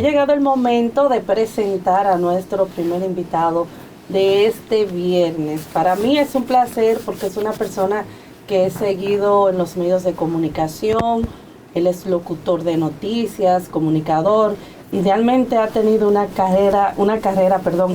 llegado el momento de presentar a nuestro primer invitado de este viernes. Para mí es un placer porque es una persona que he seguido en los medios de comunicación. Él es locutor de noticias, comunicador, y realmente ha tenido una carrera,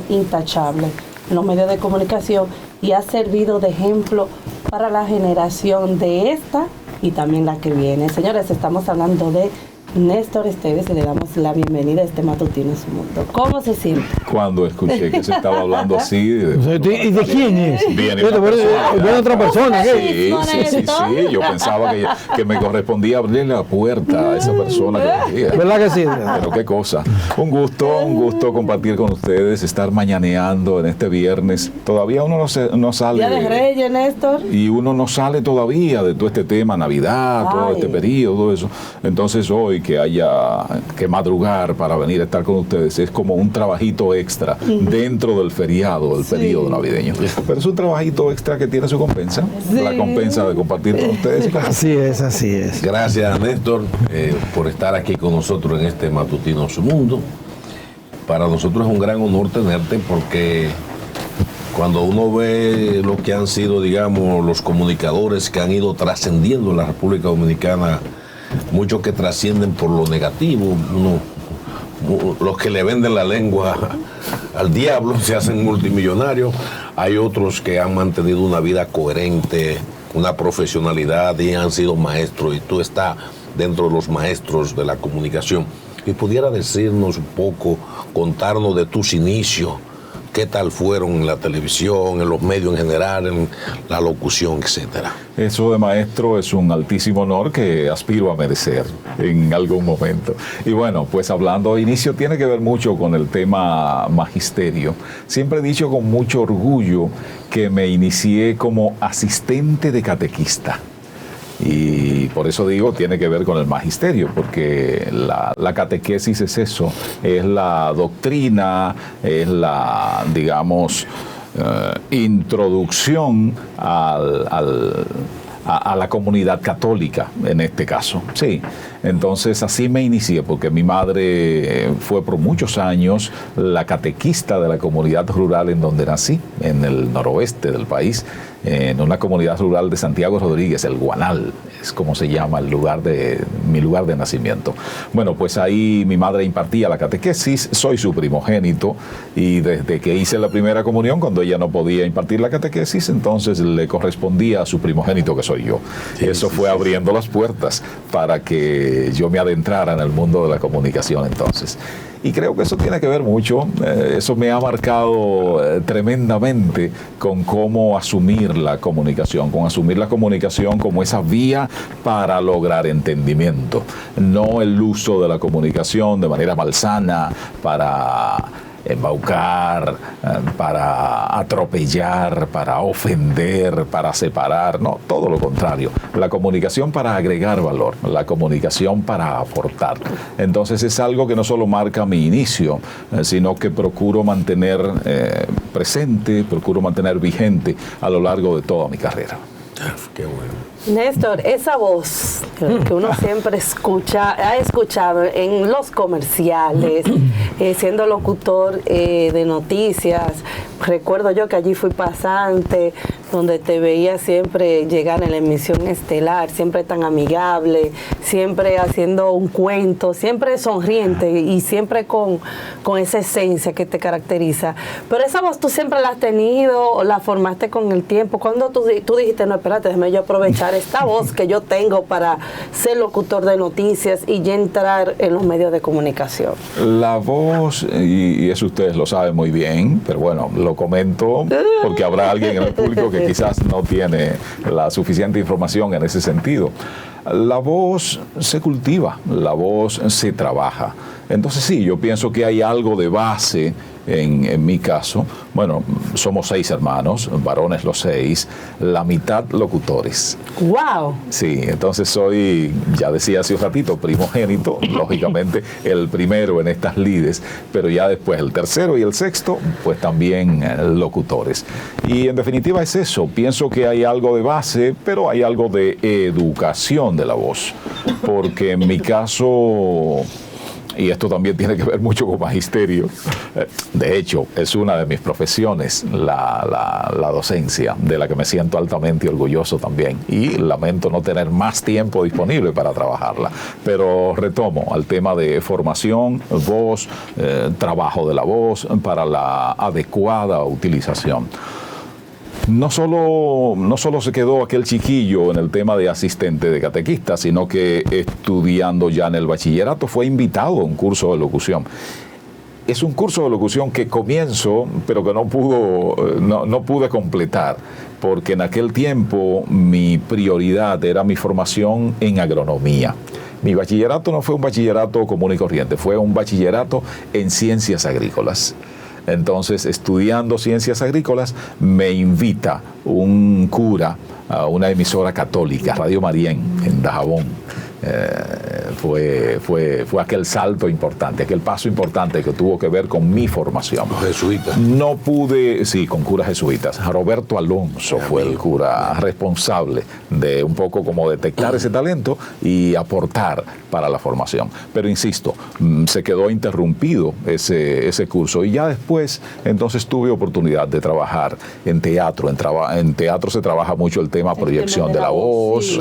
intachable en los medios de comunicación y ha servido de ejemplo para la generación de esta y también la que viene. Señores, estamos hablando de Néstor Esteves y le damos la bienvenida a este matutino en su mundo. ¿Cómo se siente? Cuando escuché que se estaba hablando así... ¿Y de quién es? Viene otra persona. Sí, yo pensaba que me correspondía abrir la puerta a esa persona que decía. ¿Verdad que sí? Pero qué cosa. Un gusto compartir con ustedes, estar mañaneando en este viernes. Todavía uno no sale... Día de Reyes, Néstor. Y uno no sale todavía de todo este tema, Navidad, todo este periodo, todo eso. Entonces hoy que haya que madrugar para venir a estar con ustedes es como un trabajito extra dentro del feriado, del periodo navideño. Pero es un trabajito extra que tiene su compensa, la compensa de compartir con ustedes. Así es. Gracias, Néstor, por estar aquí con nosotros en este matutino Su Mundo. Para nosotros es un gran honor tenerte porque cuando uno ve lo que han sido, digamos, los comunicadores que han ido trascendiendo en la República Dominicana, muchos que trascienden por lo negativo, los que le venden la lengua al diablo se hacen multimillonarios, hay otros que han mantenido una vida coherente, una profesionalidad y han sido maestros, y tú estás dentro de los maestros de la comunicación. Y pudiera decirnos un poco, contarnos de tus inicios, qué tal fueron en la televisión, en los medios en general, en la locución, etcétera. Eso de maestro es un altísimo honor que aspiro a merecer en algún momento. Y bueno, pues hablando de inicio, tiene que ver mucho con el tema magisterio. Siempre he dicho con mucho orgullo que me inicié como asistente de catequista. Y por eso digo, tiene que ver con el magisterio, porque la catequesis es eso, es la doctrina, es la, digamos, introducción a la comunidad católica, en este caso. Sí, entonces así me inicié, porque mi madre fue por muchos años la catequista de la comunidad rural en donde nací, en el noroeste del país, en una comunidad rural de Santiago Rodríguez, el Guanal, es como se llama mi lugar de nacimiento. Bueno, pues ahí mi madre impartía la catequesis, soy su primogénito, y desde que hice la primera comunión, cuando ella no podía impartir la catequesis, entonces le correspondía a su primogénito, que soy yo. Eso fue abriendo las puertas para que yo me adentrara en el mundo de la comunicación entonces. Y creo que eso tiene que ver mucho, eso me ha marcado tremendamente con cómo asumir la comunicación, como esa vía para lograr entendimiento, no el uso de la comunicación de manera malsana para embaucar, para atropellar, para ofender, para separar, no, todo lo contrario. La comunicación para agregar valor, la comunicación para aportar. Entonces es algo que no solo marca mi inicio, sino que procuro mantener presente, procuro mantener vigente a lo largo de toda mi carrera. Qué bueno. Néstor, esa voz que uno siempre ha escuchado en los comerciales, siendo locutor de noticias, recuerdo yo que allí fui pasante, donde te veía siempre llegar en la emisión estelar, siempre tan amigable, siempre haciendo un cuento, siempre sonriente y siempre con esa esencia que te caracteriza. Pero esa voz tú siempre la has tenido, o la formaste con el tiempo. Cuando tú dijiste, no, espérate, déjame yo aprovechar esta voz que yo tengo para ser locutor de noticias y ya entrar en los medios de comunicación. La voz, y eso ustedes lo saben muy bien, pero bueno, lo comento porque habrá alguien en el público que quizás no tiene la suficiente información en ese sentido. La voz se cultiva, la voz se trabaja. Entonces sí, yo pienso que hay algo de base en mi caso. Bueno, somos 6 hermanos, varones los 6, la mitad locutores. ¡Wow! Sí, entonces soy, ya decía hace un ratito, primogénito, lógicamente el primero en estas lides, pero ya después el tercero y el sexto, pues también locutores. Y en definitiva es eso, pienso que hay algo de base, pero hay algo de educación de la voz, porque en mi caso y esto también tiene que ver mucho con magisterio. De hecho, es una de mis profesiones, la docencia, de la que me siento altamente orgulloso también. Y lamento no tener más tiempo disponible para trabajarla. Pero retomo al tema de formación, voz, trabajo de la voz para la adecuada utilización. No solo se quedó aquel chiquillo en el tema de asistente de catequista, sino que estudiando ya en el bachillerato fue invitado a un curso de locución. Es un curso de locución que comienzo, pero que no pude completar, porque en aquel tiempo mi prioridad era mi formación en agronomía. Mi bachillerato no fue un bachillerato común y corriente, fue un bachillerato en ciencias agrícolas. Entonces, estudiando ciencias agrícolas, me invita un cura a una emisora católica, Radio Marién, en Dajabón. Fue aquel salto importante, aquel paso importante que tuvo que ver con mi formación. Los jesuitas. No pude, sí, con curas jesuitas. Roberto Alonso fue el cura responsable de un poco como detectar ese talento y aportar para la formación. Pero insisto, se quedó interrumpido ese curso y ya después entonces tuve oportunidad de trabajar en teatro. En teatro se trabaja mucho el tema proyección de la voz, sí,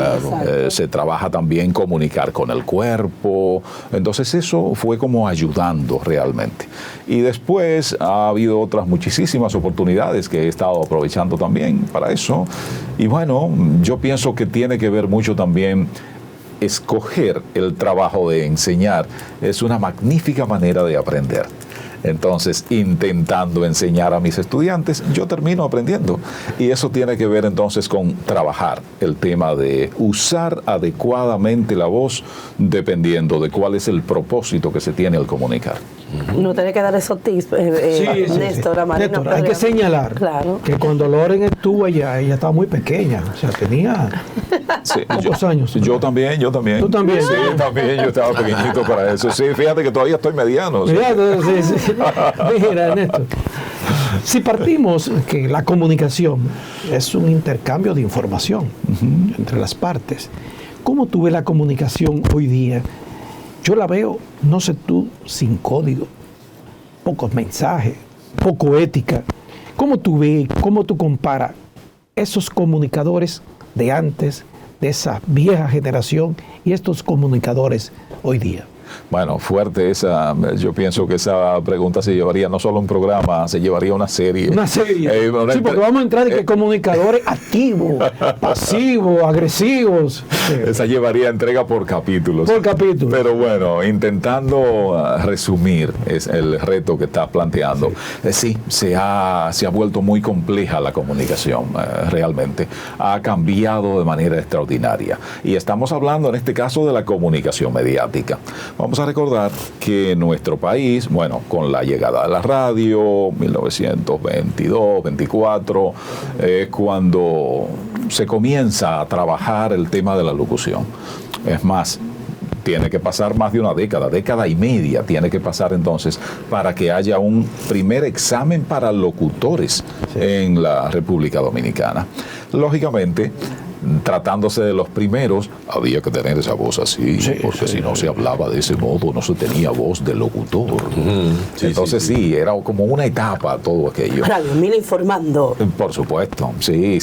se trabaja también comunicar con el cuerpo. Entonces eso fue como ayudando realmente. Y después ha habido otras muchísimas oportunidades que he estado aprovechando también para eso. Y bueno, yo pienso que tiene que ver mucho también escoger el trabajo de enseñar. Es una magnífica manera de aprender. Entonces, intentando enseñar a mis estudiantes, yo termino aprendiendo. Y eso tiene que ver entonces con trabajar el tema de usar adecuadamente la voz dependiendo de cuál es el propósito que se tiene al comunicar. No tiene que dar esos tips, Néstor, Marina. Néstor, hay que señalar que cuando Loren estuvo allá, ella estaba muy pequeña, o sea, tenía pocos años. Yo también. ¿Tú también? Sí, también, yo estaba pequeñito para eso. Sí, fíjate que todavía estoy mediano. Mira, Néstor, si partimos que la comunicación es un intercambio de información entre las partes, ¿cómo tú ves la comunicación hoy día? Yo la veo, no sé tú, sin código, pocos mensajes, poco ética. ¿Cómo tú ves, cómo tú comparas esos comunicadores de antes, de esa vieja generación, y estos comunicadores hoy día? Bueno, fuerte esa. Yo pienso que esa pregunta se llevaría no solo un programa, se llevaría una serie. Una serie. Sí, porque vamos a entrar de que comunicadores activos, pasivos, agresivos. Esa llevaría entrega por capítulos. Por capítulo. Pero bueno, intentando resumir es el reto que estás planteando. Sí, se ha vuelto muy compleja la comunicación, realmente. Ha cambiado de manera extraordinaria. Y estamos hablando en este caso de la comunicación mediática. Vamos a recordar que en nuestro país, bueno, con la llegada de la radio, 1922, 24, cuando se comienza a trabajar el tema de la locución. Es más, tiene que pasar más de una década y media tiene que pasar entonces para que haya un primer examen para locutores en la República Dominicana. Lógicamente, tratándose de los primeros, había que tener esa voz así, porque si no se hablaba de ese modo, no se tenía voz de locutor. Entonces era como una etapa todo aquello. Radio Mil informando. Por supuesto, sí,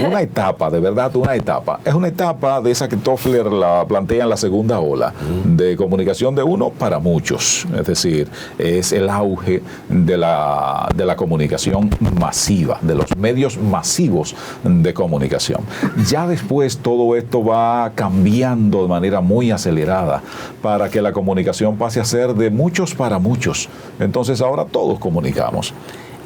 una etapa, de verdad una etapa. Es una etapa de esa que Toffler la plantea en la segunda ola, de comunicación de uno para muchos. Es decir, es el auge de la comunicación masiva, de los medios masivos de comunicación. Ya después todo esto va cambiando de manera muy acelerada para que la comunicación pase a ser de muchos para muchos. Entonces ahora todos comunicamos.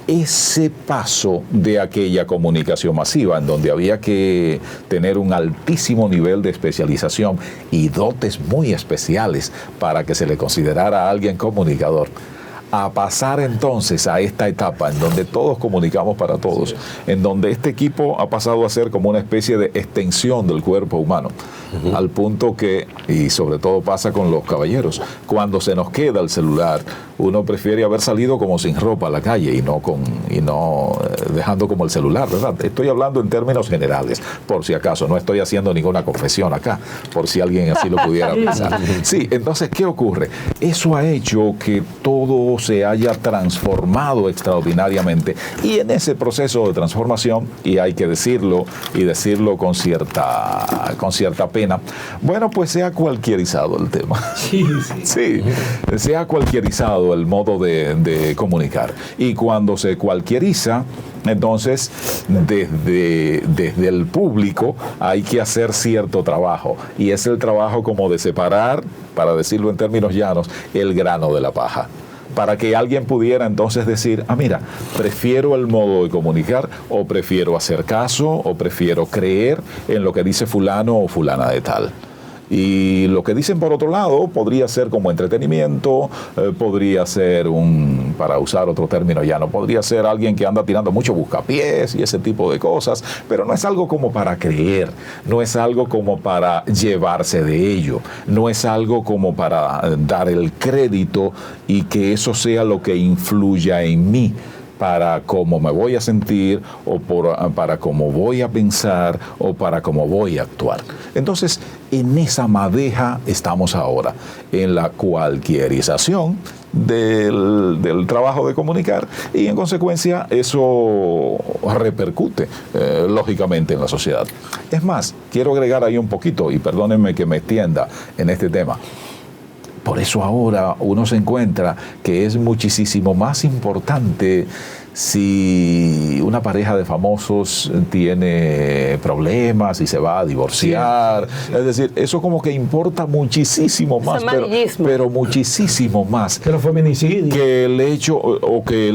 Ese paso de aquella comunicación masiva en donde había que tener un altísimo nivel de especialización y dotes muy especiales para que se le considerara a alguien comunicador, a pasar entonces a esta etapa en donde todos comunicamos para todos, en donde este equipo ha pasado a ser como una especie de extensión del cuerpo humano, al punto que, y sobre todo pasa con los caballeros, cuando se nos queda el celular, uno prefiere haber salido como sin ropa a la calle y no dejando como el celular, ¿verdad? Estoy hablando en términos generales, por si acaso, no estoy haciendo ninguna confesión acá, por si alguien así lo pudiera pensar. Sí, entonces, ¿qué ocurre? Eso ha hecho que todo se haya transformado extraordinariamente, y en ese proceso de transformación, y hay que decirlo, y decirlo con cierta pena, bueno, pues se ha cualquierizado el tema. Sí, se ha cualquierizado el modo de comunicar, y cuando se cualquieriza, entonces desde el público hay que hacer cierto trabajo, y es el trabajo como de separar, para decirlo en términos llanos, el grano de la paja, para que alguien pudiera entonces decir, mira, prefiero el modo de comunicar, o prefiero hacer caso, o prefiero creer en lo que dice fulano o fulana de tal. Y lo que dicen por otro lado podría ser como entretenimiento, podría ser para usar otro término llano, podría ser alguien que anda tirando mucho buscapiés y ese tipo de cosas, pero no es algo como para creer, no es algo como para llevarse de ello, no es algo como para dar el crédito y que eso sea lo que influya en mí, para cómo me voy a sentir, o para cómo voy a pensar, o para cómo voy a actuar. Entonces, en esa madeja estamos ahora, en la cualquierización del trabajo de comunicar, y en consecuencia eso repercute lógicamente en la sociedad. Es más, quiero agregar ahí un poquito, y perdónenme que me extienda en este tema. Por eso ahora uno se encuentra que es muchísimo más importante si una pareja de famosos tiene problemas y se va a divorciar. Sí. Es decir, eso como que importa muchísimo más, pero muchísimo más que los feminicidios. Que el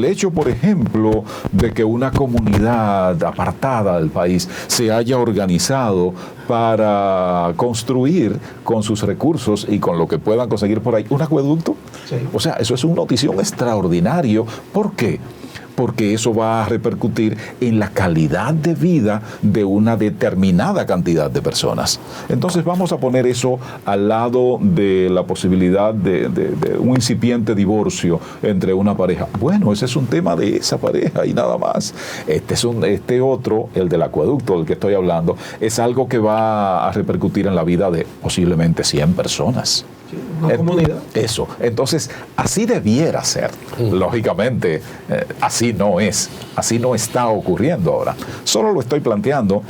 hecho, por ejemplo, de que una comunidad apartada del país se haya organizado para construir con sus recursos y con lo que puedan conseguir por ahí un acueducto. Sí. O sea, eso es una notición extraordinario. ¿Por qué? Porque eso va a repercutir en la calidad de vida de una determinada cantidad de personas. Entonces vamos a poner eso al lado de la posibilidad de un incipiente divorcio entre una pareja. Bueno, ese es un tema de esa pareja y nada más. Este otro, el del acueducto del que estoy hablando, es algo que va a repercutir en la vida de posiblemente 100 personas. Una comunidad. Eso. Entonces, así debiera ser. Lógicamente, así no es. Así no está ocurriendo ahora. Solo lo estoy planteando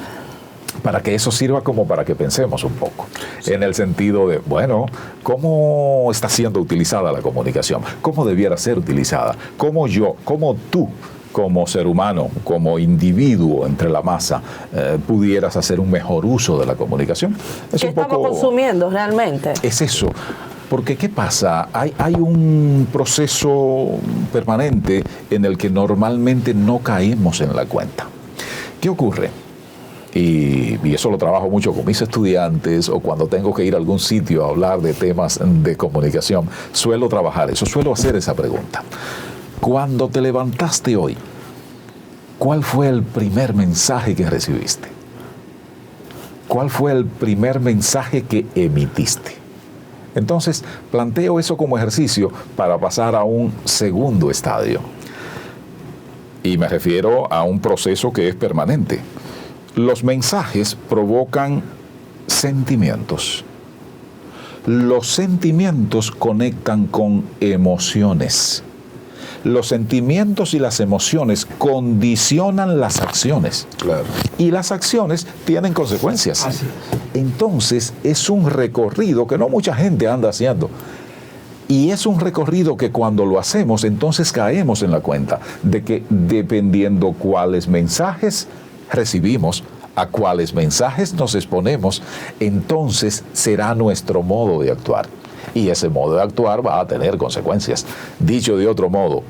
para que eso sirva como para que pensemos un poco. Sí. En el sentido de, bueno, ¿cómo está siendo utilizada la comunicación? ¿Cómo debiera ser utilizada? ¿Cómo yo, cómo tú, como ser humano, como individuo entre la masa, pudieras hacer un mejor uso de la comunicación? ¿Qué estamos consumiendo realmente? Es eso. Porque ¿qué pasa? Hay un proceso permanente en el que normalmente no caemos en la cuenta. ¿Qué ocurre? Y eso lo trabajo mucho con mis estudiantes, o cuando tengo que ir a algún sitio a hablar de temas de comunicación, suelo trabajar eso, suelo hacer esa pregunta. Cuando te levantaste hoy, ¿cuál fue el primer mensaje que recibiste? ¿Cuál fue el primer mensaje que emitiste? Entonces, planteo eso como ejercicio para pasar a un segundo estadio. Y me refiero a un proceso que es permanente. Los mensajes provocan sentimientos. Los sentimientos conectan con emociones. Los sentimientos y las emociones condicionan las acciones. Claro. Y las acciones tienen consecuencias. Así es. Entonces, es un recorrido que no mucha gente anda haciendo. Y es un recorrido que cuando lo hacemos, entonces caemos en la cuenta de que dependiendo cuáles mensajes recibimos, a cuáles mensajes nos exponemos, entonces será nuestro modo de actuar. Y ese modo de actuar va a tener consecuencias. Dicho de otro modo,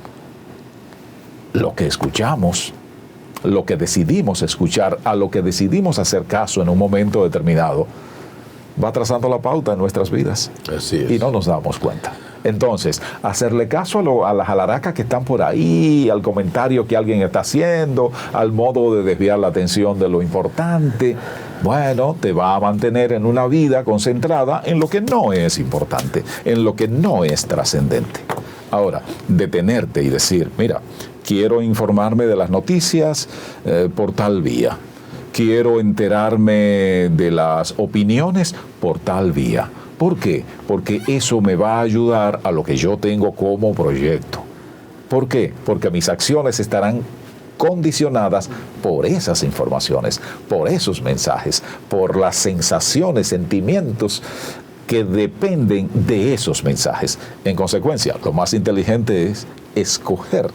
lo que escuchamos, lo que decidimos escuchar, a lo que decidimos hacer caso en un momento determinado, va trazando la pauta en nuestras vidas. Así es. Y no nos damos cuenta. Entonces, hacerle caso a las alaracas que están por ahí, al comentario que alguien está haciendo, al modo de desviar la atención de lo importante, bueno, te va a mantener en una vida concentrada en lo que no es importante, en lo que no es trascendente. Ahora, detenerte y decir, mira, quiero informarme de las noticias por tal vía. Quiero enterarme de las opiniones por tal vía. ¿Por qué? Porque eso me va a ayudar a lo que yo tengo como proyecto. ¿Por qué? Porque mis acciones estarán condicionadas por esas informaciones, por esos mensajes, por las sensaciones, sentimientos que dependen de esos mensajes. En consecuencia, lo más inteligente es escoger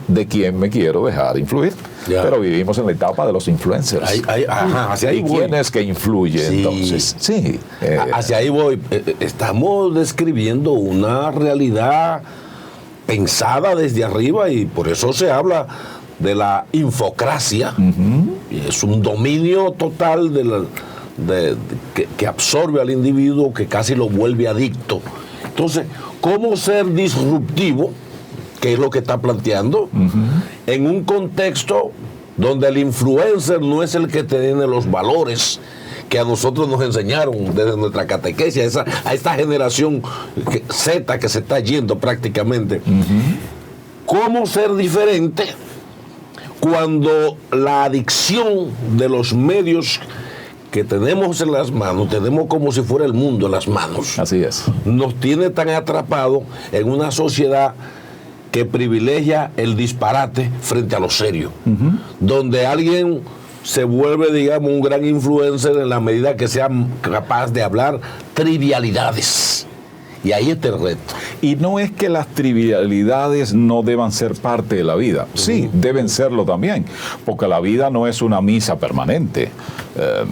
de quién me quiero dejar influir. Ya. Pero vivimos en la etapa de los influencers. Hacia ahí ¿Y quién es que influye entonces? Sí. Hacia ahí voy. Estamos describiendo una realidad pensada desde arriba y por eso se habla de la infocracia. Y es un dominio total que absorbe al individuo, que casi lo vuelve adicto. Entonces, ¿cómo ser disruptivo? Que es lo que está planteando, en un contexto donde el influencer no es el que tiene los valores que a nosotros nos enseñaron desde nuestra catequesis, a esta generación Z que se está yendo prácticamente. ¿Cómo ser diferente cuando la adicción de los medios que tenemos en las manos, tenemos como si fuera el mundo en las manos? Así es. Nos tiene tan atrapados en una sociedad que privilegia el disparate frente a lo serio, donde alguien se vuelve, digamos, un gran influencer en la medida que sea capaz de hablar trivialidades. Y ahí está el reto. Y no es que las trivialidades no deban ser parte de la vida. Sí, deben serlo también, porque la vida no es una misa permanente.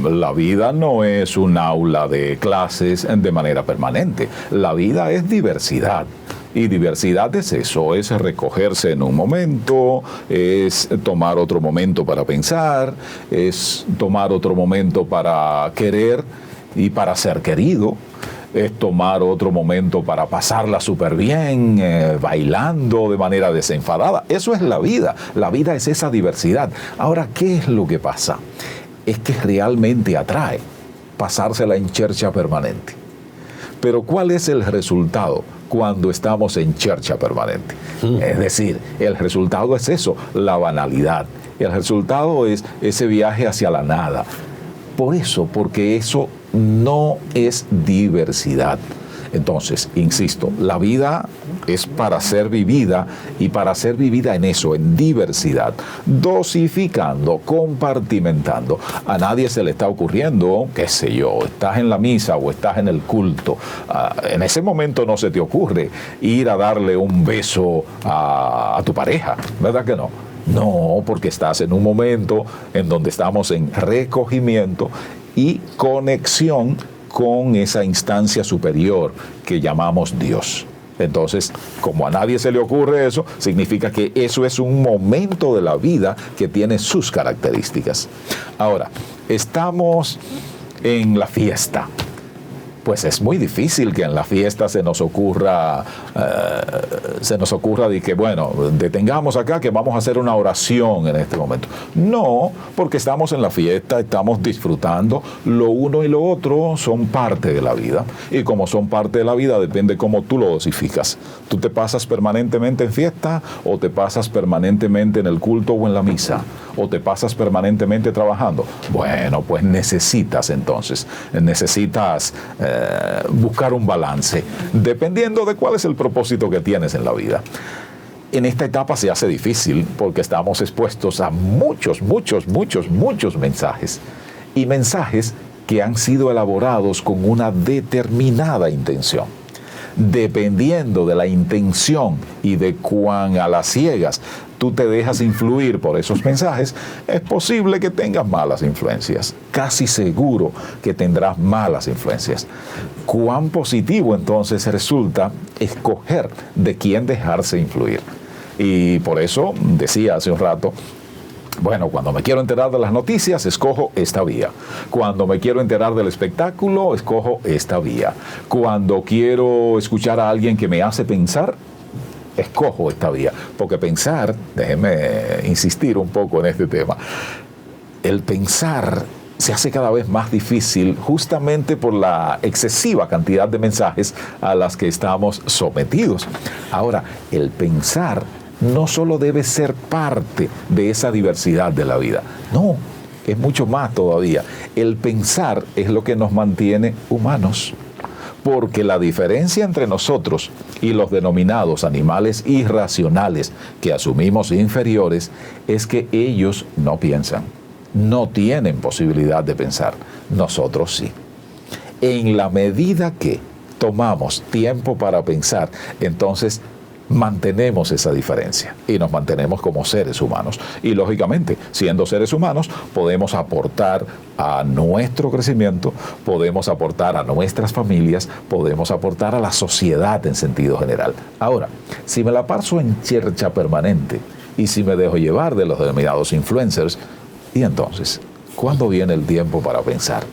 La vida no es un aula de clases de manera permanente. La vida es diversidad. Y diversidad es eso, es recogerse en un momento, es tomar otro momento para pensar, es tomar otro momento para querer y para ser querido, es tomar otro momento para pasarla súper bien, bailando de manera desenfadada. Eso es la vida es esa diversidad. Ahora, ¿qué es lo que pasa? Es que realmente atrae pasársela en chercha permanente. Pero ¿cuál es el resultado cuando estamos en chercha permanente? Es decir, el resultado es eso, la banalidad. El resultado es ese viaje hacia la nada. Por eso, porque eso no es diversidad. Entonces, insisto, la vida es para ser vivida y para ser vivida en eso, en diversidad, dosificando, compartimentando. A nadie se le está ocurriendo, qué sé yo, estás en la misa o estás en el culto. En ese momento no se te ocurre ir a darle un beso a tu pareja, ¿verdad que no? No, porque estás en un momento en donde estamos en recogimiento y conexión con esa instancia superior que llamamos Dios. Entonces, como a nadie se le ocurre eso, significa que eso es un momento de la vida que tiene sus características. Ahora, estamos en la fiesta. Pues es muy difícil que en la fiesta se nos ocurra de que, bueno, detengamos acá que vamos a hacer una oración en este momento. No, porque estamos en la fiesta, estamos disfrutando. Lo uno y lo otro son parte de la vida. Y como son parte de la vida, depende cómo tú lo dosificas. ¿Tú te pasas permanentemente en fiesta o te pasas permanentemente en el culto o en la misa? ¿O te pasas permanentemente trabajando? Bueno, pues necesitas buscar un balance, dependiendo de cuál es el propósito que tienes en la vida. En esta etapa se hace difícil porque estamos expuestos a muchos mensajes, y mensajes que han sido elaborados con una determinada intención. Dependiendo de la intención y de cuán a las ciegas tú te dejas influir por esos mensajes, es posible que tengas malas influencias. Casi seguro que tendrás malas influencias. Cuán positivo entonces resulta escoger de quién dejarse influir. Y por eso decía hace un rato Bueno, cuando me quiero enterar de las noticias, escojo esta vía. Cuando me quiero enterar del espectáculo, escojo esta vía. Cuando quiero escuchar a alguien que me hace pensar, escojo esta vía. Porque pensar, déjenme insistir un poco en este tema, el pensar se hace cada vez más difícil justamente por la excesiva cantidad de mensajes a las que estamos sometidos. Ahora, el pensar no solo debe ser parte de esa diversidad de la vida, no, es mucho más todavía. El pensar es lo que nos mantiene humanos, porque la diferencia entre nosotros y los denominados animales irracionales que asumimos inferiores es que ellos no piensan, no tienen posibilidad de pensar, nosotros sí. En la medida que tomamos tiempo para pensar, entonces mantenemos esa diferencia y nos mantenemos como seres humanos. Y lógicamente, siendo seres humanos, podemos aportar a nuestro crecimiento, podemos aportar a nuestras familias, podemos aportar a la sociedad en sentido general. Ahora, si me la paso en chercha permanente y si me dejo llevar de los denominados influencers, y entonces, ¿cuándo viene el tiempo para pensar?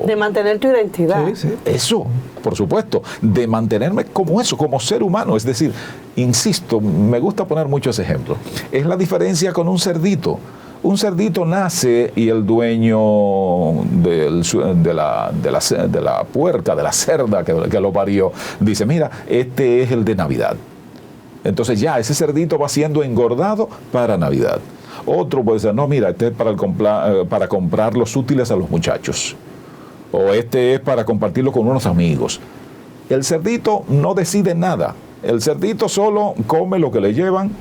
De mantener tu identidad. Sí, sí. Eso, por supuesto, de mantenerme como eso, como ser humano. Es decir, insisto, me gusta poner muchos ejemplos. Es la diferencia con un cerdito. Un cerdito nace y el dueño de la puerca, de la cerda que lo parió, dice, mira, este es el de Navidad. Entonces ya ese cerdito va siendo engordado para Navidad. Otro puede decir, no, mira, este es para comprar los útiles a los muchachos. O este es para compartirlo con unos amigos. El cerdito no decide nada. El cerdito solo come lo que le llevan,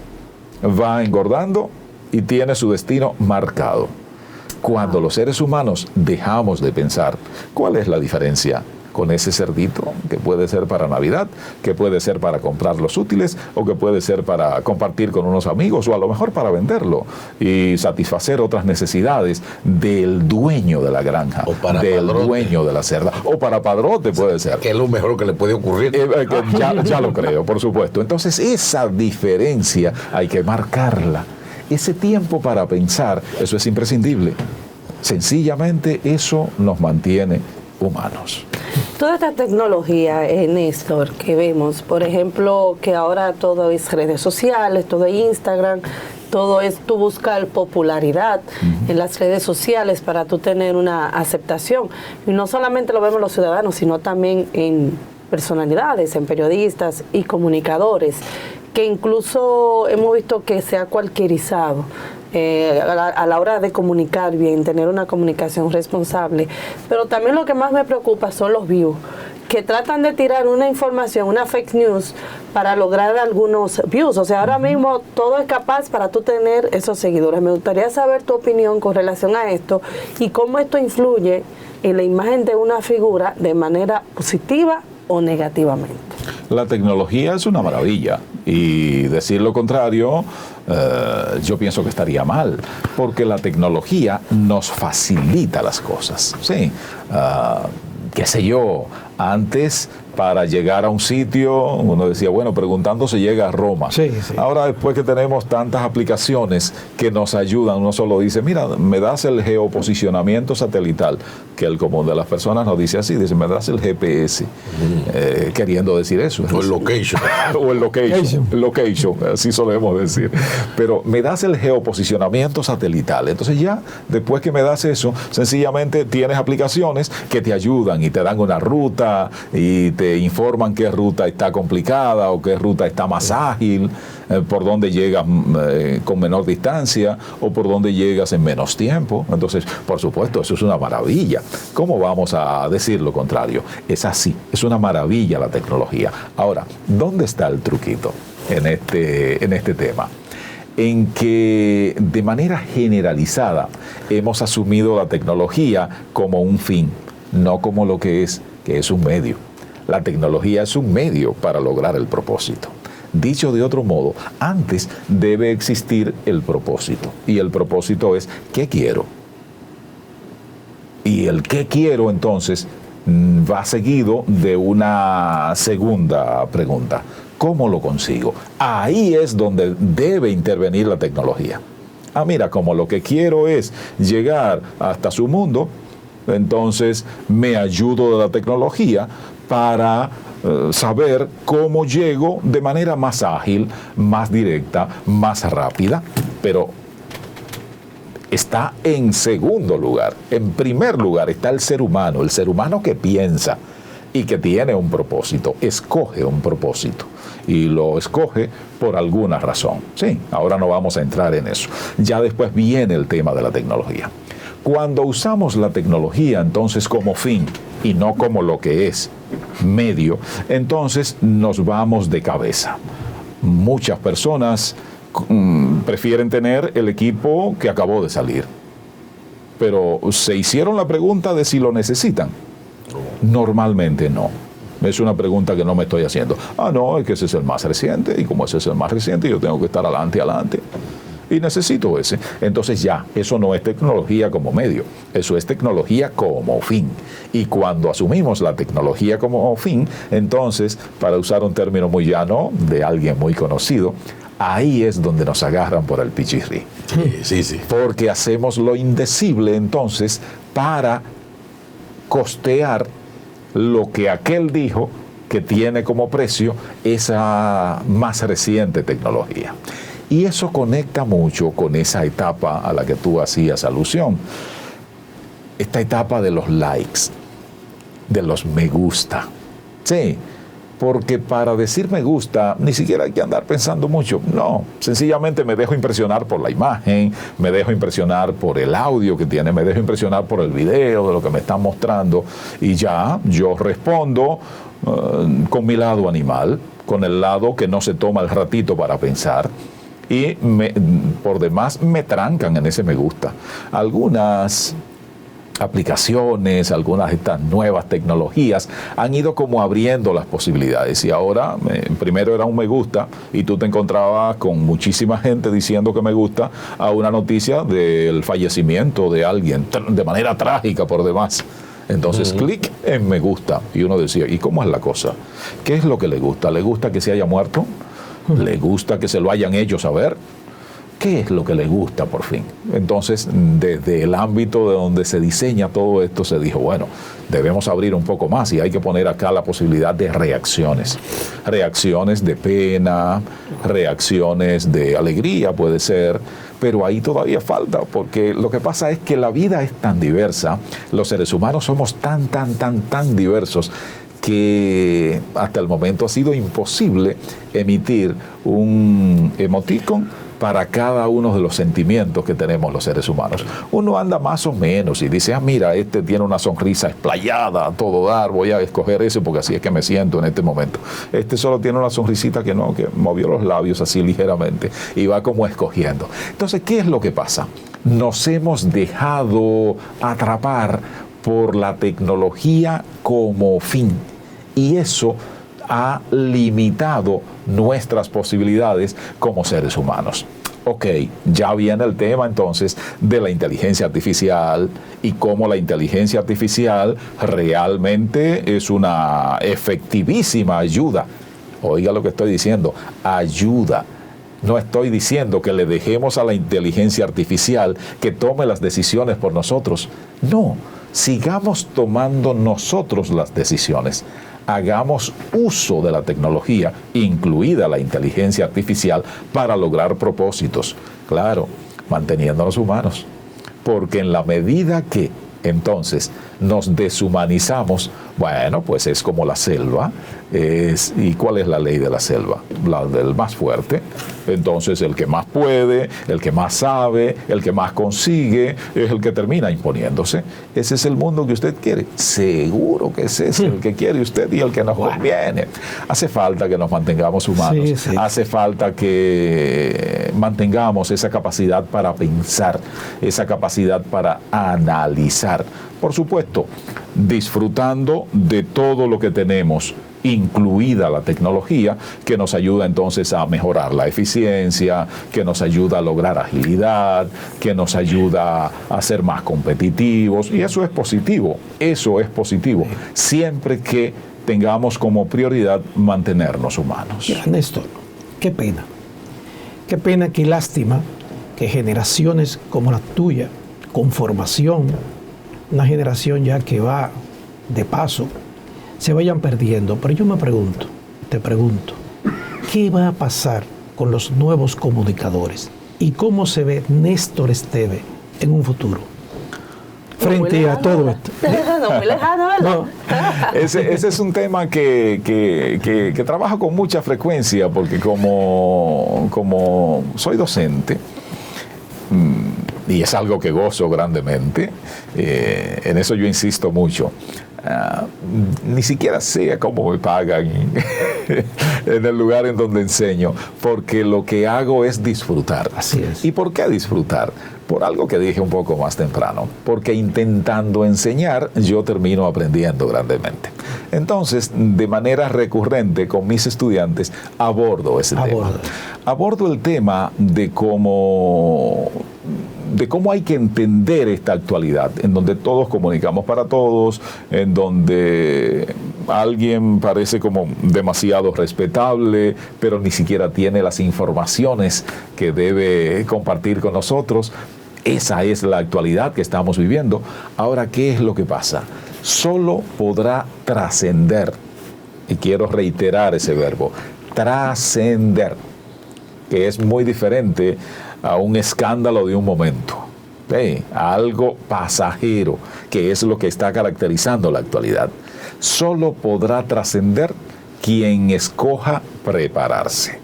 va engordando y tiene su destino marcado. Cuando los seres humanos dejamos de pensar, ¿cuál es la diferencia con ese cerdito? Que puede ser para Navidad, que puede ser para comprar los útiles, o que puede ser para compartir con unos amigos, o a lo mejor para venderlo y satisfacer otras necesidades del dueño de la granja, o para del padrote, dueño de la cerda, o para padrote puede ser. Que es lo mejor que le puede ocurrir. Ya lo creo, por supuesto. Entonces esa diferencia hay que marcarla. Ese tiempo para pensar, eso es imprescindible. Sencillamente eso nos mantiene humanos. Toda esta tecnología, Néstor, que vemos, por ejemplo, que ahora todo es redes sociales, todo es Instagram, todo es tú buscar popularidad en las redes sociales para tú tener una aceptación. Y no solamente lo vemos los ciudadanos, sino también en personalidades, en periodistas y comunicadores, que incluso hemos visto que se ha cualquierizado. A la hora de comunicar bien, tener una comunicación responsable. Pero también lo que más me preocupa son los views, que tratan de tirar una información, una fake news, para lograr algunos views. O sea, ahora mismo todo es capaz para tú tener esos seguidores. Me gustaría saber tu opinión con relación a esto y cómo esto influye en la imagen de una figura de manera positiva o negativamente. La tecnología es una maravilla y decir lo contrario, yo pienso que estaría mal, porque la tecnología nos facilita las cosas. Sí, qué sé yo, antes para llegar a un sitio, uno decía, bueno, preguntando se llega a Roma. Sí, sí. Ahora, después que tenemos tantas aplicaciones que nos ayudan, uno solo dice, mira, me das el geoposicionamiento satelital, que el común de las personas nos dice así, dice, me das el GPS, queriendo decir eso. O el location. O el location, así solemos decir. Pero me das el geoposicionamiento satelital. Entonces ya, después que me das eso, sencillamente tienes aplicaciones que te ayudan y te dan una ruta y te informan qué ruta está complicada o qué ruta está más ágil, por dónde llegas con menor distancia o por dónde llegas en menos tiempo. Entonces, por supuesto, eso es una maravilla. ¿Cómo vamos a decir lo contrario? Es así, es una maravilla la tecnología. Ahora, ¿dónde está el truquito en este tema? En que de manera generalizada hemos asumido la tecnología como un fin, no como lo que es un medio. La tecnología es un medio para lograr el propósito. Dicho de otro modo, antes debe existir el propósito. Y el propósito es, ¿qué quiero? Y el qué quiero, entonces, va seguido de una segunda pregunta. ¿Cómo lo consigo? Ahí es donde debe intervenir la tecnología. Mira, como lo que quiero es llegar hasta su mundo, entonces me ayudo de la tecnología para saber cómo llego de manera más ágil, más directa, más rápida, pero está en segundo lugar. En primer lugar está el ser humano que piensa y que tiene un propósito, escoge un propósito y lo escoge por alguna razón. Sí, ahora no vamos a entrar en eso. Ya después viene el tema de la tecnología. Cuando usamos la tecnología entonces como fin y no como lo que es medio, entonces nos vamos de cabeza. Muchas personas prefieren tener el equipo que acabó de salir, pero ¿se hicieron la pregunta de si lo necesitan? Normalmente no. Es una pregunta que no me estoy haciendo. No, es que ese es el más reciente, y como ese es el más reciente, yo tengo que estar adelante, y necesito ese. Entonces ya, eso no es tecnología como medio, eso es tecnología como fin. Y cuando asumimos la tecnología como fin, entonces, para usar un término muy llano de alguien muy conocido, ahí es donde nos agarran por el pichirri. Sí. Porque hacemos lo indecible entonces para costear lo que aquel dijo que tiene como precio esa más reciente tecnología. Y eso conecta mucho con esa etapa a la que tú hacías alusión. Esta etapa de los likes, de los me gusta. Sí, porque para decir me gusta ni siquiera hay que andar pensando mucho. No, sencillamente me dejo impresionar por la imagen, me dejo impresionar por el audio que tiene, me dejo impresionar por el video de lo que me están mostrando y ya yo respondo con mi lado animal, con el lado que no se toma el ratito para pensar. Y por demás me trancan en ese me gusta. Algunas aplicaciones, algunas de estas nuevas tecnologías han ido como abriendo las posibilidades y ahora primero era un me gusta y tú te encontrabas con muchísima gente diciendo que me gusta a una noticia del fallecimiento de alguien de manera trágica por demás. Entonces, clic en me gusta y uno decía, ¿y cómo es la cosa? ¿Qué es lo que le gusta? ¿Le gusta que se haya muerto? ¿Le gusta que se lo hayan hecho saber? ¿Qué es lo que le gusta por fin? Entonces, desde el ámbito de donde se diseña todo esto, se dijo, bueno, debemos abrir un poco más y hay que poner acá la posibilidad de reacciones. Reacciones de pena, reacciones de alegría puede ser, pero ahí todavía falta, porque lo que pasa es que la vida es tan diversa, los seres humanos somos tan diversos, que hasta el momento ha sido imposible emitir un emoticon para cada uno de los sentimientos que tenemos los seres humanos. Uno anda más o menos y dice, mira, este tiene una sonrisa explayada a todo dar, voy a escoger ese porque así es que me siento en este momento. Este solo tiene una sonrisita que movió los labios así ligeramente y va como escogiendo. Entonces, ¿qué es lo que pasa? Nos hemos dejado atrapar por la tecnología como fin y eso ha limitado nuestras posibilidades como seres humanos. Ok, ya viene el tema entonces de la inteligencia artificial y cómo la inteligencia artificial realmente es una efectivísima ayuda. Oiga lo que estoy diciendo, ayuda. No estoy diciendo que le dejemos a la inteligencia artificial que tome las decisiones por nosotros. No, sigamos tomando nosotros las decisiones. Hagamos uso de la tecnología, incluida la inteligencia artificial, para lograr propósitos. Claro, manteniéndonos humanos. Porque en la medida que entonces nos deshumanizamos, bueno, pues es como la selva. ¿Y cuál es la ley de la selva? La del más fuerte. Entonces el que más puede, el que más sabe, el que más consigue, es el que termina imponiéndose. Ese es el mundo que usted quiere. Seguro que ese es el que quiere usted y el que nos conviene. Hace falta que nos mantengamos humanos. Sí. Hace falta que mantengamos esa capacidad para pensar, esa capacidad para analizar. Por supuesto, disfrutando de todo lo que tenemos, incluida la tecnología, que nos ayuda entonces a mejorar la eficiencia, que nos ayuda a lograr agilidad, que nos ayuda a ser más competitivos, y eso es positivo, siempre que tengamos como prioridad mantenernos humanos. Mira, Néstor, qué pena, qué lástima que generaciones como la tuya, con formación, una generación ya que va de paso, se vayan perdiendo. Pero yo te pregunto, ¿qué va a pasar con los nuevos comunicadores? ¿Y cómo se ve Néstor Esteve en un futuro? Frente a todo esto. No muy lejano, ¿verdad? No. Ese es un tema que trabajo con mucha frecuencia, porque como soy docente, y es algo que gozo grandemente, en eso yo insisto mucho. Ni siquiera sé cómo me pagan en el lugar en donde enseño, porque lo que hago es disfrutar. Así es. ¿Y por qué disfrutar? Por algo que dije un poco más temprano, porque intentando enseñar yo termino aprendiendo grandemente. Entonces, de manera recurrente con mis estudiantes abordo ese tema. Abordo el tema de cómo hay que entender esta actualidad, en donde todos comunicamos para todos, en donde alguien parece como demasiado respetable, pero ni siquiera tiene las informaciones que debe compartir con nosotros. Esa es la actualidad que estamos viviendo. Ahora, ¿qué es lo que pasa? Solo podrá trascender, y quiero reiterar ese verbo, trascender, que es muy diferente a un escándalo de un momento, a algo pasajero, que es lo que está caracterizando la actualidad. Solo podrá trascender quien escoja prepararse,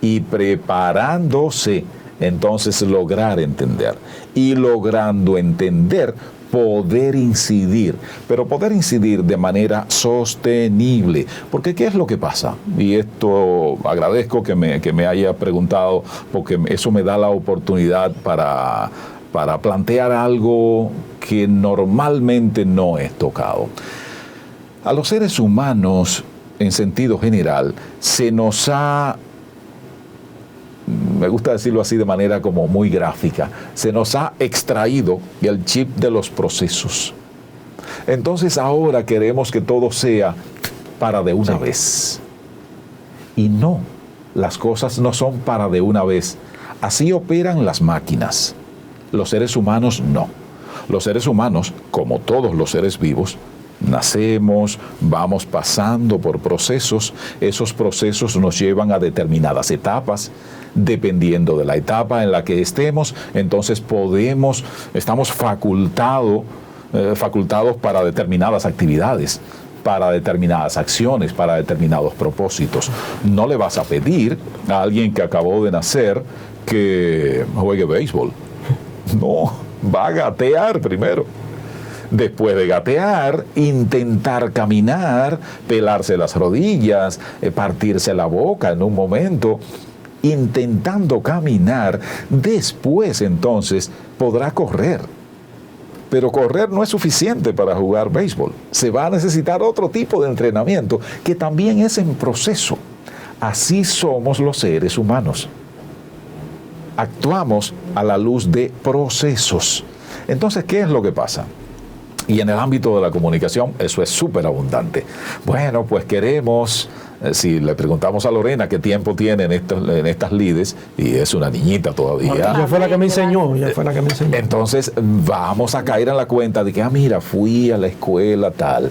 y preparándose, entonces lograr entender, y logrando entender, poder incidir, pero poder incidir de manera sostenible. Porque ¿qué es lo que pasa? Y esto agradezco que me haya preguntado, porque eso me da la oportunidad para plantear algo que normalmente no es tocado. A los seres humanos, en sentido general, se nos ha, me gusta decirlo así de manera como muy gráfica, se nos ha extraído el chip de los procesos. Entonces ahora queremos que todo sea para de una vez. Y no, las cosas no son para de una vez. Así operan las máquinas. Los seres humanos no. Los seres humanos, como todos los seres vivos, nacemos, vamos pasando por procesos. Esos procesos nos llevan a determinadas etapas. Dependiendo de la etapa en la que estemos, entonces estamos facultados para determinadas actividades, para determinadas acciones, para determinados propósitos. No le vas a pedir a alguien que acabó de nacer que juegue béisbol. No, va a gatear primero. Después de gatear, intentar caminar, pelarse las rodillas, partirse la boca en un momento. Intentando caminar, después entonces podrá correr. Pero correr no es suficiente para jugar béisbol. Se va a necesitar otro tipo de entrenamiento que también es en proceso. Así somos los seres humanos. Actuamos a la luz de procesos. Entonces, ¿qué es lo que pasa? Y en el ámbito de la comunicación eso es súper abundante. Bueno, pues queremos, si le preguntamos a Lorena qué tiempo tiene en estas lides, y es una niñita todavía. Ya fue la que me enseñó, Entonces vamos a caer en la cuenta de que, mira, fui a la escuela tal.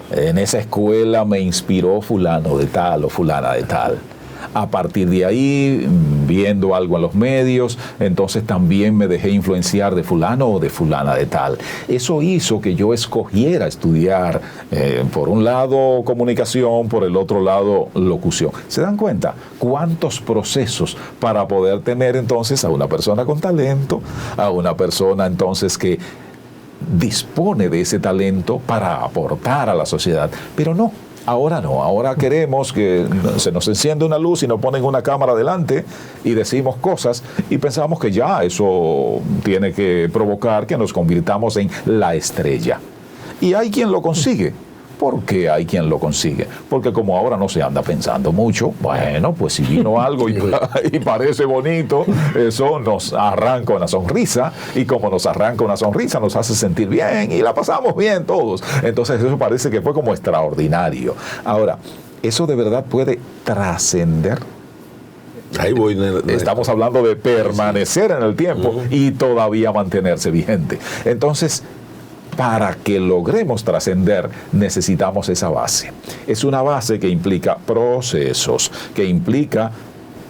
En esa escuela me inspiró fulano de tal o fulana de tal. A partir de ahí, viendo algo en los medios, entonces también me dejé influenciar de fulano o de fulana de tal. Eso hizo que yo escogiera estudiar, por un lado comunicación, por el otro lado locución. ¿Se dan cuenta cuántos procesos para poder tener entonces a una persona con talento, a una persona entonces que dispone de ese talento para aportar a la sociedad? Pero no. Ahora no, ahora queremos que se nos enciende una luz y nos ponen una cámara delante y decimos cosas y pensamos que ya eso tiene que provocar que nos convirtamos en la estrella. Y hay quien lo consigue. ¿Por qué hay quien lo consigue? Porque como ahora no se anda pensando mucho, bueno, pues si vino algo y parece bonito, eso nos arranca una sonrisa, y como nos arranca una sonrisa nos hace sentir bien y la pasamos bien todos. Entonces eso parece que fue como extraordinario. Ahora, ¿eso de verdad puede trascender? Ahí voy. Estamos hablando de permanecer en el tiempo y todavía mantenerse vigente. Entonces, para que logremos trascender, necesitamos esa base. Es una base que implica procesos, que implica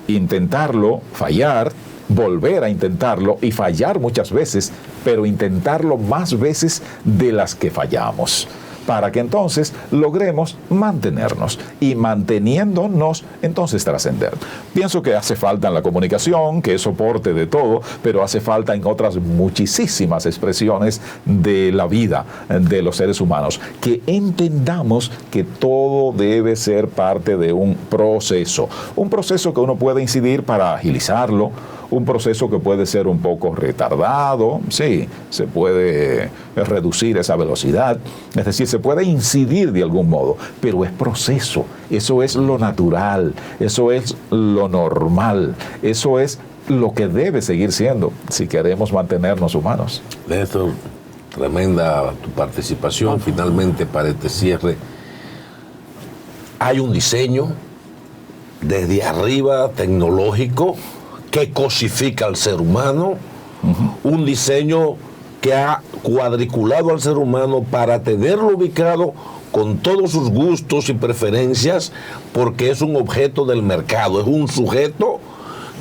intentarlo, fallar, volver a intentarlo y fallar muchas veces, pero intentarlo más veces de las que fallamos, para que entonces logremos mantenernos y manteniéndonos entonces trascender. Pienso que hace falta en la comunicación, que es soporte de todo, pero hace falta en otras muchísimas expresiones de la vida de los seres humanos, que entendamos que todo debe ser parte de un proceso que uno puede incidir para agilizarlo, un proceso que puede ser un poco retardado, sí, se puede reducir esa velocidad, es decir, se puede incidir de algún modo, pero es proceso, eso es lo natural, eso es lo normal, eso es lo que debe seguir siendo si queremos mantenernos humanos. Néstor, tremenda tu participación. Finalmente, para este cierre, hay un diseño desde arriba tecnológico que cosifica al ser humano, un diseño que ha cuadriculado al ser humano para tenerlo ubicado con todos sus gustos y preferencias, porque es un objeto del mercado, es un sujeto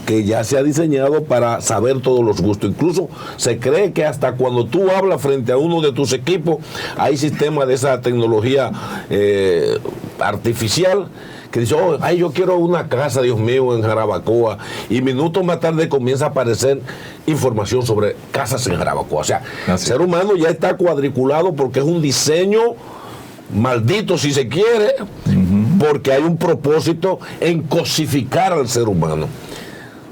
que ya se ha diseñado para saber todos los gustos. Incluso se cree que hasta cuando tú hablas frente a uno de tus equipos, hay sistemas de esa tecnología artificial que dice, oh, ay, yo quiero una casa, Dios mío, en Jarabacoa, y minutos más tarde comienza a aparecer información sobre casas en Jarabacoa. O sea, el ser humano ya está cuadriculado porque es un diseño maldito, si se quiere, porque hay un propósito en cosificar al ser humano.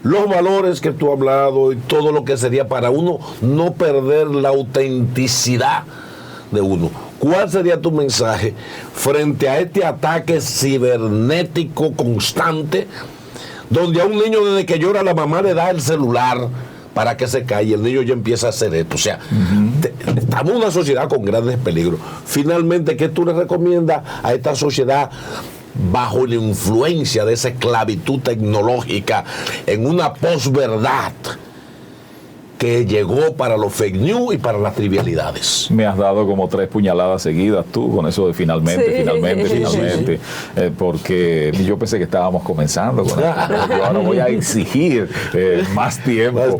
Los valores que tú has hablado y todo lo que sería para uno no perder la autenticidad de uno. ¿Cuál sería tu mensaje frente a este ataque cibernético constante, donde a un niño desde que llora la mamá le da el celular para que se calle, el niño ya empieza a hacer esto? O sea, estamos en una sociedad con grandes peligros. Finalmente, ¿qué tú le recomiendas a esta sociedad bajo la influencia de esa esclavitud tecnológica en una posverdad que llegó para los fake news y para las trivialidades? Me has dado como 3 puñaladas seguidas tú con eso de finalmente, porque yo pensé que estábamos comenzando con esto. Yo ahora voy a exigir más tiempo,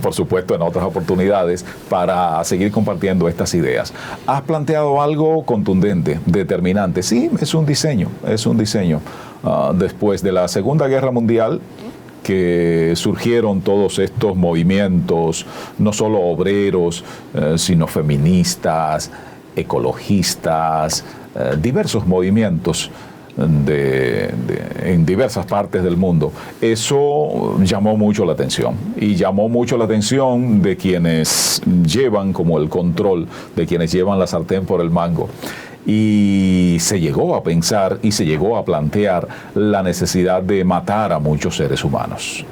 por supuesto en otras oportunidades, para seguir compartiendo estas ideas. Has planteado algo contundente, determinante. Sí, es un diseño. Después de la Segunda Guerra Mundial, que surgieron todos estos movimientos, no solo obreros, sino feministas, ecologistas, diversos movimientos en diversas partes del mundo. Eso llamó mucho la atención, y llamó mucho la atención de quienes llevan como el control, de quienes llevan la sartén por el mango. Y se llegó a pensar y se llegó a plantear la necesidad de matar a muchos seres humanos.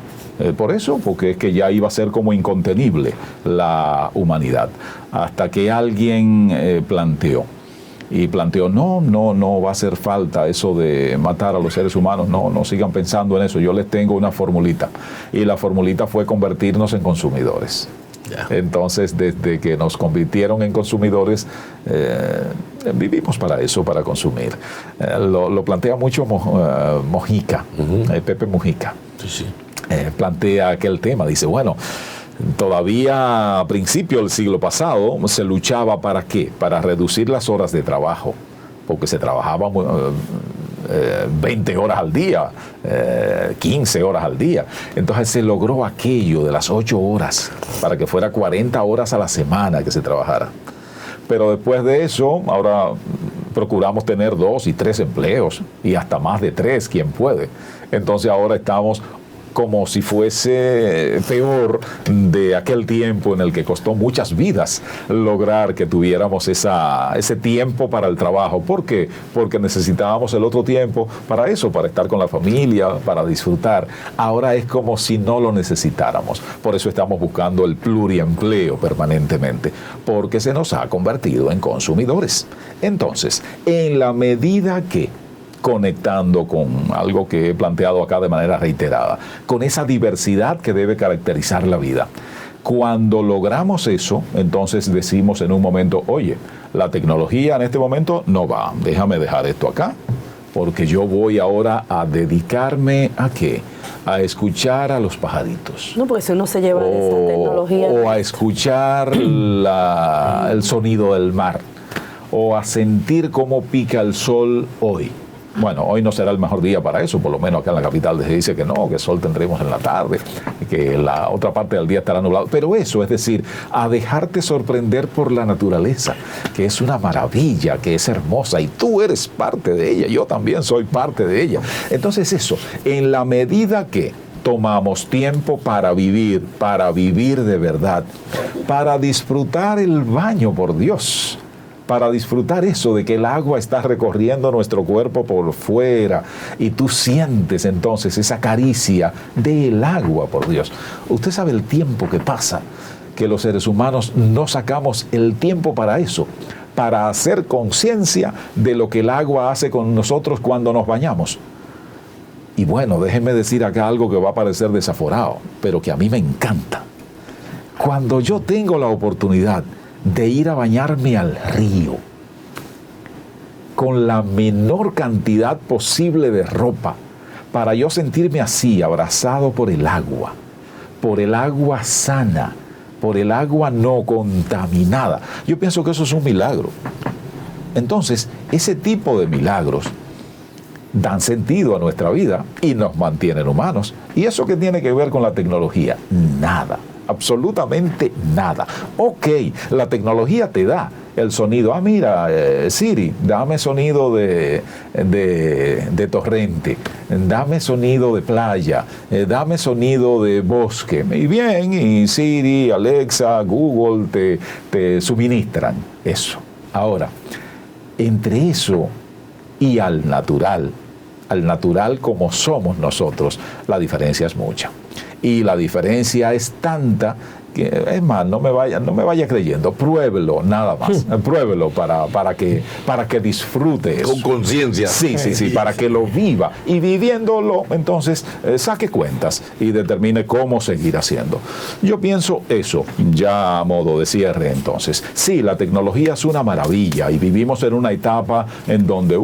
Por eso, porque es que ya iba a ser como incontenible la humanidad, hasta que alguien planteó, no va a hacer falta eso de matar a los seres humanos, no sigan pensando en eso, yo les tengo una formulita, y la formulita fue convertirnos en consumidores. Entonces, desde que nos convirtieron en consumidores, vivimos para eso, para consumir. Lo plantea mucho Mojica, Pepe Mujica. Sí. Plantea aquel tema, dice, bueno, todavía a principios del siglo pasado se luchaba ¿para qué? Para reducir las horas de trabajo, porque se trabajaba 20 horas al día, 15 horas al día. Entonces se logró aquello de las 8 horas, para que fuera 40 horas a la semana que se trabajara. Pero después de eso, ahora procuramos tener 2 y 3 empleos, y hasta más de 3, quien puede. Entonces ahora estamos como si fuese peor de aquel tiempo en el que costó muchas vidas lograr que tuviéramos ese tiempo para el trabajo. ¿Por qué? Porque necesitábamos el otro tiempo para eso, para estar con la familia, para disfrutar. Ahora es como si no lo necesitáramos. Por eso estamos buscando el pluriempleo permanentemente, porque se nos ha convertido en consumidores. Entonces, en la medida que conectando con algo que he planteado acá de manera reiterada, con esa diversidad que debe caracterizar la vida. Cuando logramos eso, entonces decimos en un momento, oye, la tecnología en este momento no va, déjame dejar esto acá, porque yo voy ahora a dedicarme ¿a qué? A escuchar a los pajaritos. No, porque si uno se lleva de esa tecnología. O a escuchar el sonido del mar, o a sentir cómo pica el sol hoy. Bueno, hoy no será el mejor día para eso, por lo menos acá en la capital se dice que no, que sol tendremos en la tarde, que la otra parte del día estará nublado. Pero eso, es decir, a dejarte sorprender por la naturaleza, que es una maravilla, que es hermosa, y tú eres parte de ella, yo también soy parte de ella. Entonces eso, en la medida que tomamos tiempo para vivir de verdad, para disfrutar el baño, por Dios, para disfrutar eso de que el agua está recorriendo nuestro cuerpo por fuera y tú sientes entonces esa caricia del agua, por Dios. Usted sabe el tiempo que pasa, que los seres humanos no sacamos el tiempo para eso, para hacer conciencia de lo que el agua hace con nosotros cuando nos bañamos. Y bueno, déjenme decir acá algo que va a parecer desaforado, pero que a mí me encanta. Cuando yo tengo la oportunidad de ir a bañarme al río con la menor cantidad posible de ropa, para yo sentirme así, abrazado por el agua sana, por el agua no contaminada, yo pienso que eso es un milagro. Entonces, ese tipo de milagros dan sentido a nuestra vida y nos mantienen humanos. ¿Y eso qué tiene que ver con la tecnología? Nada. Absolutamente nada. Ok, la tecnología te da el sonido. Ah, mira, Siri, dame sonido de torrente, dame sonido de playa, dame sonido de bosque. Y bien, y Siri, Alexa, Google te suministran eso. Ahora, entre eso y al natural como somos nosotros, la diferencia es mucha. Y la diferencia es tanta que, es más, no me vaya creyendo, pruébelo nada más, pruébelo para que disfrute eso. Con conciencia. Sí, para que lo viva. Y viviéndolo, entonces, saque cuentas y determine cómo seguir haciendo. Yo pienso eso, ya a modo de cierre entonces. Sí, la tecnología es una maravilla y vivimos en una etapa en donde,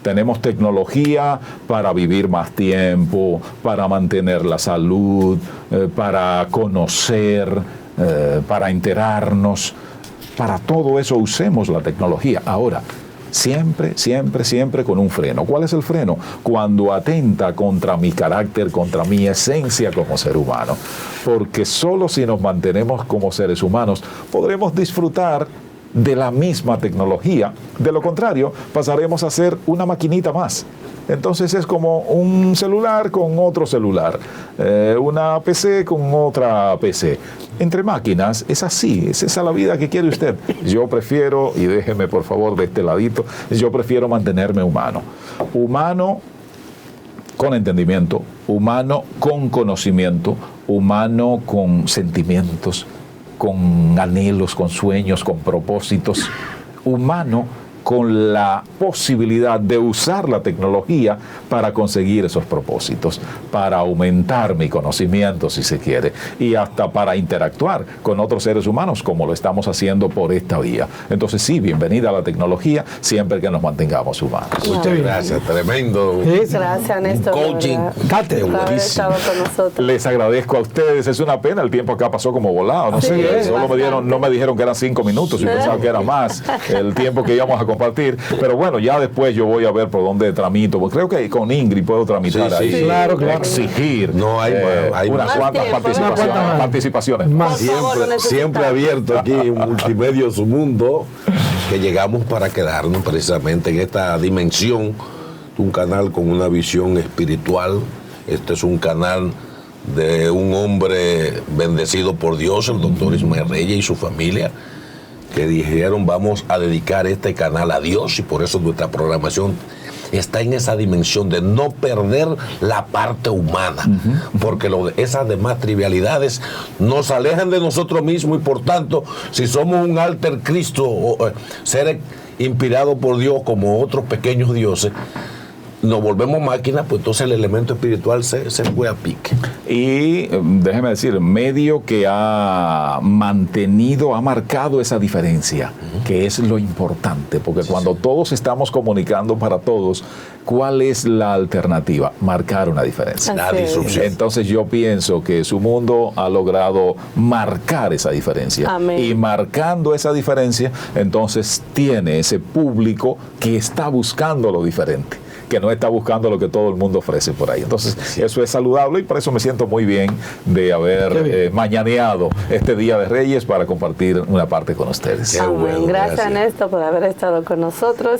tenemos tecnología para vivir más tiempo, para mantener la salud, para conocer, para enterarnos. Para todo eso usemos la tecnología. Ahora, siempre con un freno. ¿Cuál es el freno? Cuando atenta contra mi carácter, contra mi esencia como ser humano. Porque solo si nos mantenemos como seres humanos podremos disfrutar de la misma tecnología. De lo contrario, pasaremos a ser una maquinita más. Entonces es como un celular con otro celular, una PC con otra PC. Entre máquinas es así, es esa la vida que quiere usted. Yo prefiero, y déjeme por favor de este ladito, yo prefiero mantenerme humano. Humano con entendimiento, humano con conocimiento, humano con sentimientos, con anhelos, con sueños, con propósitos, humano con la posibilidad de usar la tecnología para conseguir esos propósitos, para aumentar mi conocimiento, si se quiere, y hasta para interactuar con otros seres humanos, como lo estamos haciendo por esta vía. Entonces, sí, bienvenida a la tecnología, siempre que nos mantengamos humanos. Muchas gracias, tremendo. Gracias, Néstor. Coaching. Por haber estado con nosotros. Les agradezco a ustedes, es una pena, el tiempo acá pasó como volado, no sé, solo no me dijeron que eran 5 minutos, y pensaba que era más el tiempo que íbamos a compartir, pero bueno, ya después yo voy a ver por dónde tramito, porque creo que con Ingrid puedo tramitar ahí, sí. Claro. Exigir hay unas cuantas participaciones. Siempre abierto aquí en Multimedia Su Mundo, que llegamos para quedarnos precisamente en esta dimensión, un canal con una visión espiritual. Este es un canal de un hombre bendecido por Dios, el doctor Ismael Reyes y su familia, que dijeron: vamos a dedicar este canal a Dios, y por eso nuestra programación está en esa dimensión de no perder la parte humana, porque esas demás trivialidades nos alejan de nosotros mismos, y por tanto, si somos un alter Cristo, seres inspirados por Dios como otros pequeños dioses, nos volvemos máquinas, pues entonces el elemento espiritual se fue a pique. Y déjeme decir, medio que ha marcado esa diferencia, que es lo importante, porque cuando todos estamos comunicando para todos, ¿cuál es la alternativa? Marcar una diferencia. La disrupción. Entonces yo pienso que su mundo ha logrado marcar esa diferencia. Amén. Y marcando esa diferencia, entonces tiene ese público que está buscando lo diferente, que no está buscando lo que todo el mundo ofrece por ahí. Entonces, eso es saludable y por eso me siento muy bien de haber mañaneado este Día de Reyes para compartir una parte con ustedes. Qué bueno, Gracias, Néstor, por haber estado con nosotros.